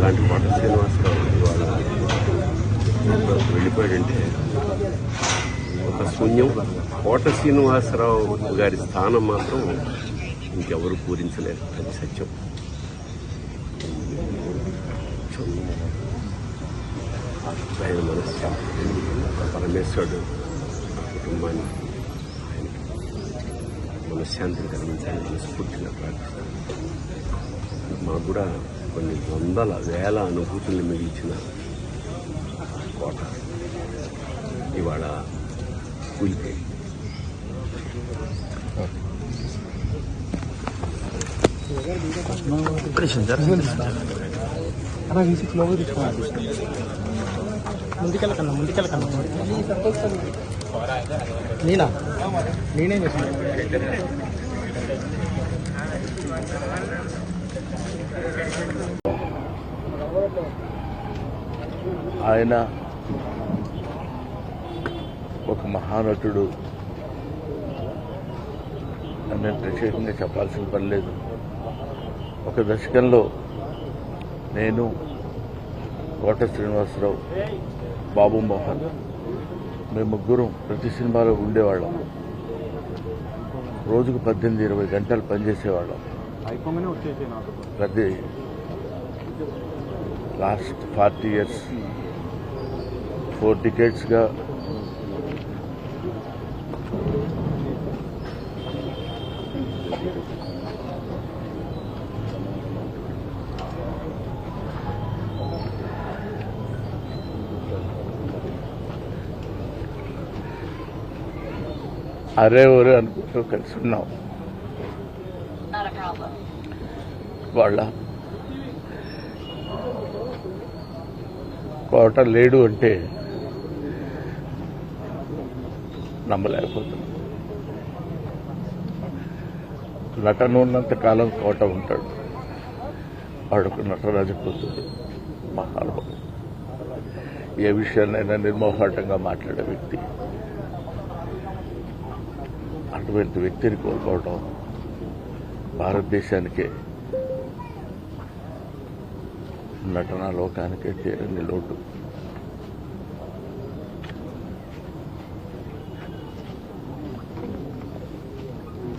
అలాంటి కోట శ్రీనివాసరావు ఇవాళ వెళ్ళిపోయాడంటే ఒక శూన్యం. కోట శ్రీనివాసరావు గారి స్థానం మాత్రం ఇంకెవరు పూరించలేరు, అది సత్యం. ఆయన మనశ్శాంతి, పరమేశ్వరుడు కుటుంబాన్ని ఆయనకి మనశ్శాంతిని కలిగించాలని మనస్ఫూర్తిగా ప్రార్థిస్తాను. మాకు కూడా కొన్ని వందల వేల అనుభూతుల్ని మిగిల్చిన కోట ఇవాళ కూలిపోయి. నేనేం చేస్తున్నాను ఆయన ఒక మహానటుడు అని ప్రత్యేకంగా చెప్పాల్సిన పని లేదు. ఒక దశకంలో నేను, కోట శ్రీనివాసరావు, బాబు మోహన్ మేము ముగ్గురం ప్రతి సినిమాలో ఉండేవాళ్ళం. రోజుకు 18-20 గంటలు పనిచేసేవాళ్ళం. ప్రతి లాస్ట్ 40 years 4 decades-గా అరే ఒరే అనుకుంటూ కలిసి ఉన్నాం. వాళ్ళ కోట లేడు అంటే నమ్మలేకపోతున్నాం. నటన ఉన్నంత కాలం కోట ఉంటాడు. వాడుకు నటరాజపోతుంది, మహానుభావుడు. ఏ విషయాన్నైనా నిర్మోహాటంగా మాట్లాడే వ్యక్తి. అటువంటి వ్యక్తిని కోల్పోవడం భారతదేశానికే, నటనా లోకానికే తీరని లోటు.